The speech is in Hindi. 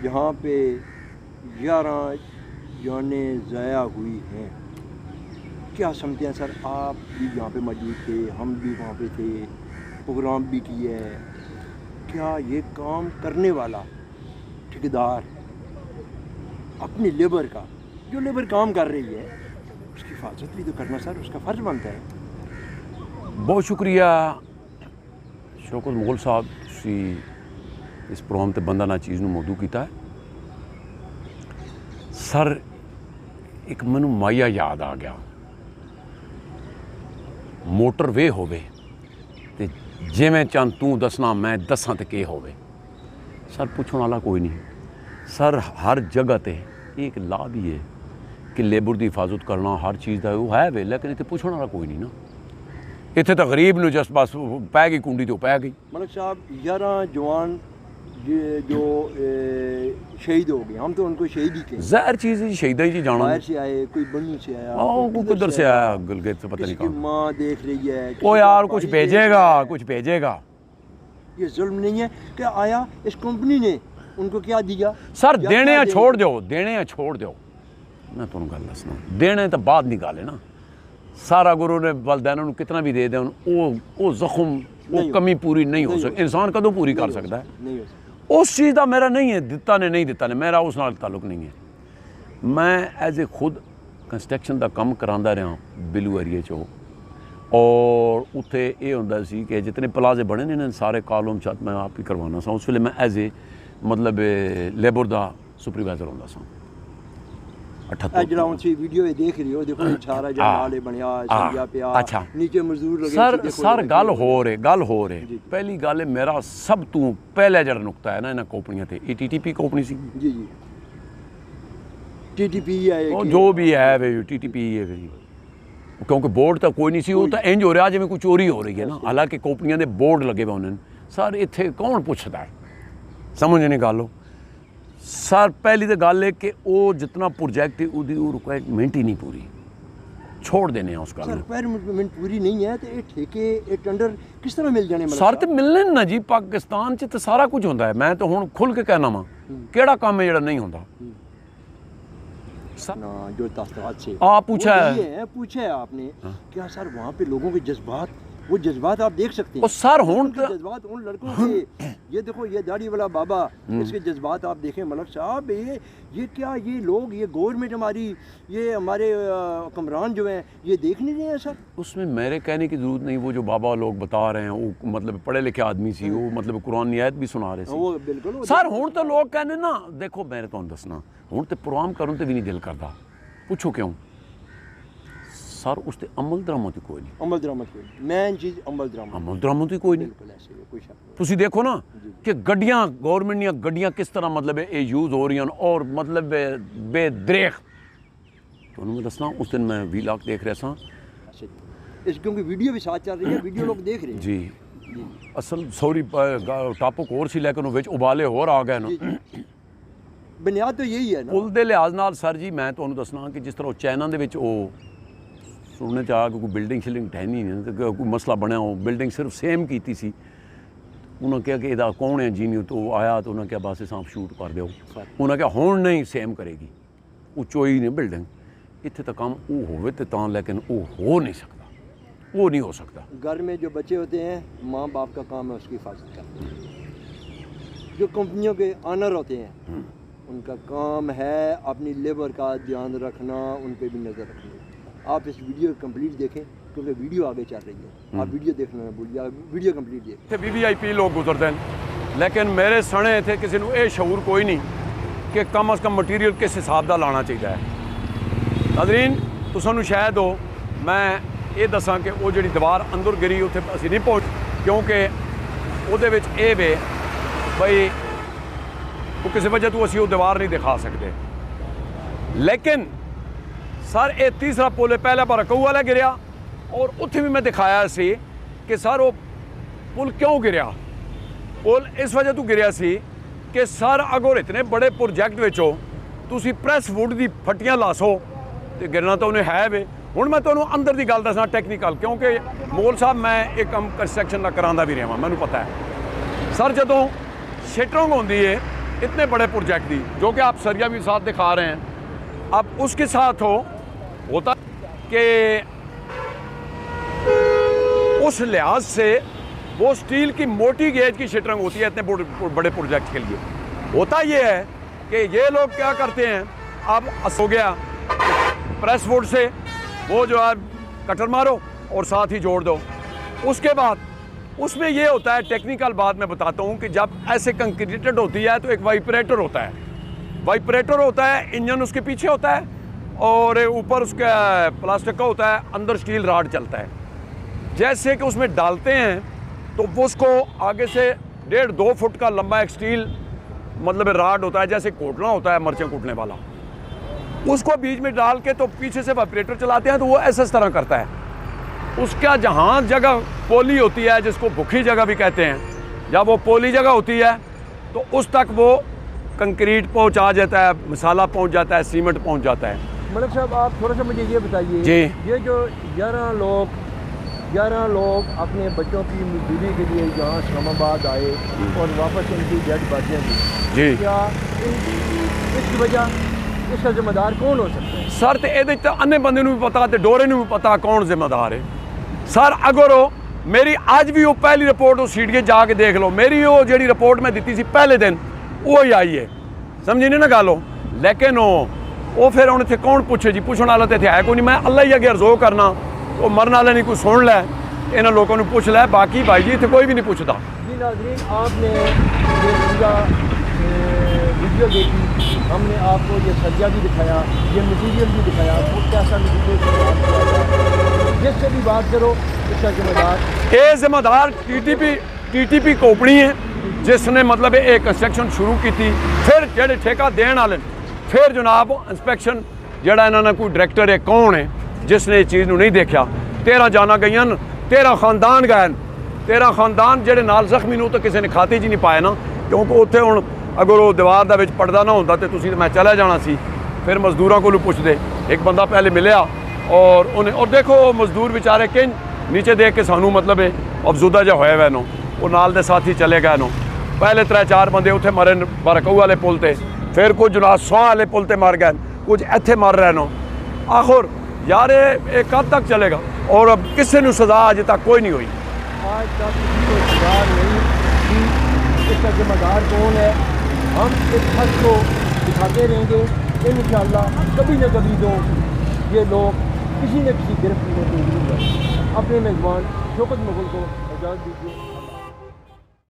जहाँ पे 11 जानें ज़ाया हुई हैं। क्या समझते हैं सर, आप भी यहाँ पे मौजूद थे, हम भी वहाँ पे थे, प्रोग्राम भी किए हैं, क्या ये काम करने वाला ठेकेदार अपनी लेबर का, जो लेबर काम कर रही है, उसकी हिफाजत भी तो करना सर उसका फ़र्ज बनता है। बहुत शुक्रिया शौकत मुगल साहब, तुसी इस प्रोग्राम ते बंदा ना चीज़ नूं मौजू कीता है। सर एक मैनू माया याद आ गया, मोटरवे होवे ते जिवें चंद तू दसना मैं दसां ते के होवे। सर पुछण वाला कोई नहीं। सर हर जगह ते एक ला भी है कि लेबर की हिफाजत करना हर चीज़ का वो है वे, लेकिन इतने पुछण वाला कोई नहीं ना। इतने तो गरीब नूं जस बस पै गई कुंडी तो पै गई। मलिक साहब 11 जवान जो शहीद हो गए, हम तो उनको शहीद ही कहें। ज़ाहिर चीज़ है, शहीदा ही जाना। बाहर से आए, कोई बन्नी से आया, कोई किधर से आया, गलगत से पता नहीं कहाँ। माँ देख रही है, ओ यार कुछ भेजेगा, कुछ भेजेगा। ये जुल्म नहीं है कि आया इस कंपनी ने उनको क्या दिया। सर देने छोड़ दो, देने छोड़ दो। मैं तुम गल दसना, देने तो बाद नहीं गल है ना। सारा गुरु ने वालदैन नूं कितना भी दे दें, वो जख्म वो कमी पूरी नहीं हो सकती। इंसान कदों पूरी कर सकता है? उस चीज़ का मेरा नहीं है, दिता ने नहीं दिता ने, मेरा उस नाल ताल्लुक नहीं है। मैं एज ए खुद कंस्ट्रक्शन का काम करांदा रहा बिलू एरिए चो, और उत्थे ये होंदा सी कि जितने प्लाजे बने ने सारे कॉलम छत मैं आप ही करवाना सा। उस वेले मैं एज ए मतलब लेबर का सुपरवाइजर होंदा सा। 78 वीडियो देख रही हो, देखो सारा जो नाले बनया संजिया पे आ, अच्छा नीचे मजदूर लगे। सर गल हो रहे पहली गल है, मेरा सब तू पहले जड़ा नुकता है ना इन्हां कंपनियां ते, ये टीटीपी कंपनी सी। जी जी टीटीपी है, जो भी है वे टीटीपी है वे, क्योंकि बोर्ड तो कोई नहीं सी। वो तो इंज हो रहा जिवें कोई चोरी हो रही है ना, हालांकि कंपनियां दे बोर्ड लगे हुए उन्होंने। सर इत्थे कौन पुछदा है, समझ नहीं गल। सर पहली तो गल है कि वो जितना प्रोजेक्ट है उसकी रिक्वायरमेंट ही नहीं पूरी, छोड़ देने उस गल। रिक्वायरमेंट पूरी नहीं है तो ये ठेके ये टेंडर किस तरह मिल जाने? सर तो मिलने ना जी, पाकिस्तान च तो सारा कुछ होता है। मैं तो हुण खुल के कहना वा केड़ा काम है जेड़ा नहीं होता। ना जो ताकत से आप पूछा है आपने क्या सर, वहाँ पे लोगों के जज्बात, वो जज्बात आप देख सकते हैं। सर हुण जज्बात उन लड़कों के, ये देखो ये दाढ़ी वाला बाबा, इसके जज्बात आप देखें मलिक साहब। ये क्या, ये लोग, ये गवर्नमेंट हमारी, ये हमारे हुक्मरान जो हैं, ये देख नहीं रहे हैं सर। उसमें मेरे कहने की जरूरत नहीं। वो जो बाबा लोग बता रहे हैं वो मतलब पढ़े लिखे आदमी सी, वो मतलब कुरान की आयत भी सुना रहे थे। वो बिल्कुल सर हुण तो लोग कहने ना, देखो मैंने तुहानू दसना, हुण तो प्रोग्राम करन ते भी नहीं दिल करता। पूछो क्यों? सर उस ते अमल दरामद ही कोई नहीं। अमल दरामद कोई नहीं, मेन चीज़ अमल दरामद ही कोई नहीं। तुसी देखो ना कि गड्डियां, गवर्नमेंट दी गड्डियां किस तरह मतलब ये यूज़ हो रही हैं, और मतलब बेदरेख। तो मैं दसना, उस दिन मैं वीलॉग देख रहा था, क्योंकि वीडियो भी साथ चल रही है, वीडियो लोग देख रहे हैं जी। असल सॉरी टॉपिक और सी, लेकिन विच उबाले होर आ गए ना। बुनियाद तो यही है ना पुल दे लिहाज नाल। सर जी मैं तुहानू दसना कि जिस तरह चाइना दे विच सुनने च आया कि कोई बिल्डिंग शिल्डिंग टहनी नहीं, तो कोई मसला बनया, वो बिल्डिंग सिर्फ सेम की सी। उन्होंने कहा कि इहदा कौन है जीनियो, तो आया तो उन्होंने कहा बस इस आप शूट कर दो। उन्होंने कहा हुण नहीं सेम करेगी, उचोई नहीं बिल्डिंग, इत्थे तो काम वो होवे ते तां, लेकिन वो हो नहीं सकता, वो नहीं हो सकता। घर में जो बच्चे होते हैं, माँ बाप का काम है उसकी हिफाजत करना। जो कंपनियों के ऑनर होते हैं उनका काम है अपनी लेबर का ध्यान रखना, उन पर भी नज़र रखनी। आप इस वीडियो कंप्लीट देखें क्योंकि वीडियो आगे चल रही है। आप वीडियो देखना ना भूलिए, वीडियो कंप्लीट देखें। VVIP लोग गुजरते हैं, लेकिन मेरे सने थे किसी को यह शऊर कोई नहीं कि कम अज़ कम मटीरियल किस हिसाब का लाना चाहिए है। नाज़रीन तुसानू शायद हो मैं ये दसा कि वो जी दीवार अंदर गिरी उत्थे असीं नहीं पहुँच, क्योंकि उहदे विच ये वे बई वो किसी वजह तो असीं वो दीवार नहीं दिखा सकते। लेकिन सर ये तीसरा पुल पहला बार कऊ वाला गिरया, और उत्थे भी मैं दिखाया सी कि सर वो पुल क्यों गिरया। पुल इस वजह तो गिरया सी कि सर अगर इतने बड़े प्रोजेक्ट विचों तुसी प्रेस वुड की फट्टियां लासो तो गिरना तो उन्हें है वे। हुण मैं तुहानू अंदर की गल दसां टैक्नीकल, क्योंकि मोल साहब मैं एक काम कंस्ट्रक्शन का करांदा भी रहा, मैनू पता है। सर जदों शटरिंग होंदी है इतने बड़े प्रोजेक्ट दी, जो कि आप सरिया भी साथ दिखा रहे हैं, अब उसके साथ होता कि उस लिहाज से वो स्टील की मोटी गेज की शटरिंग होती है इतने बड़े प्रोजेक्ट के लिए। होता ये है कि ये लोग क्या करते हैं, अब हो गया प्रेस वुड से वो जो है कटर मारो और साथ ही जोड़ दो। उसके बाद उसमें ये होता है, टेक्निकल बात मैं बताता हूँ कि जब ऐसे कंक्रीटेड होती है तो एक वाइब्रेटर होता है, वाइब्रेटर होता है, इंजन उसके पीछे होता है और ऊपर उसका प्लास्टिक का होता है, अंदर स्टील राड चलता है। जैसे कि उसमें डालते हैं तो वो उसको आगे से 1.5-2 फुट का लंबा एक स्टील मतलब राड होता है, जैसे कोटना होता है मर्चें कूटने वाला, उसको बीच में डाल के तो पीछे से वाइब्रेटर चलाते हैं तो वो ऐसा इस तरह करता है। उसका जहाँ जगह पोली होती है, जिसको भुखी जगह भी कहते हैं, जब वो पोली जगह होती है तो उस तक वो कंक्रीट पहुँचा जाता है, मसाला पहुँच जाता है, सीमेंट पहुँच जाता है। मलिक साहब आप थोड़ा सा मुझे ये बताइए जी। ये जो 11 लोग अपने बच्चों की मजदूरी के लिए यहाँ इस्लामाबाद आए और वापस इनकी डेड बॉडियाँ दी, जी, क्या इसकी वजह, इसका जिम्मेदार कौन हो सकता है? सर तो ये अन्य बंदे भी पता, तो डोरे भी पता कौन जिम्मेदार है। सर अगर हो मेरी आज भी वो पहली रिपोर्ट उस सीट के जाके देख लो, मेरी वो जी रिपोर्ट मैं दी सी पहले दिन वो ही आई है, समझी नहीं ना गल। लेकिन वो फिर हम इतने कौन पूछे जी, पूछने वाला तो इतने है कोई नहीं। मैं अल्लाह ही अगे अर्जो करना, वो मरने वाले नहीं कोई सुन लै, इन्होंने लोगों ने पूछ लै, बाकी भाई जी इतने कोई भी नहीं पूछता। जी नाज़रीन, आपने ये पूरा वीडियो देखी, हमने आपको ये सरिया भी दिखाया, ये मटीरियल भी दिखाया, वो कैसा मटीरियल जिससे भी बात करो इसका जिम्मेदार ये जिम्मेदार टीटीपी कंपनी है जिसने मतलब ये कंस्ट्रक्शन शुरू की थी। फिर जेडे ठेका देने वाले फिर जनाब इंस्पैक्शन जड़ा इन्होंने कोई डायरैक्टर है कौन है जिसने इस चीज़ को नहीं देखा। 13 जाना गई, 13 खानदान गए, 13 खानदान जेडे नाल जख्मी नूं तो किसी ने खाते जी नहीं पाए ना, क्योंकि उत्थे हुण अगर वो दीवार दा विच पड़दा ना होंदा तो तुसीं मैं चला जाना सी। फिर मजदूरों को पुछदे, एक बंदा पहले मिलिया और उन्हें, और देखो मजदूर बेचारे किंज नीचे देख के सानू मतलब है अफजुदा जा होया वैनो, वो नाल दे साथी चले गए नो। पहले 3-4 बंदे उत्थे मरे बरकऊ वाले पुल ते, फिर कुछ जुनाब 100 वाले पुल ते मर गए, कुछ इत्थे मर रहे नो। आखिर यार ये कब तक चलेगा? और अब किसी ने सजा अजे तक कोई नहीं हुई। आज तक किसी को सजा नहीं कि इसका जिम्मेदार कौन है। हम इस हद को दिखाते रहेंगे, इंशाअल्लाह कभी न कभी तो ये लोग किसी न किसी गिरफ्त में जरूर हैं। अपने मेज़बान शौकत मुगल को इजाज़त दीजिए।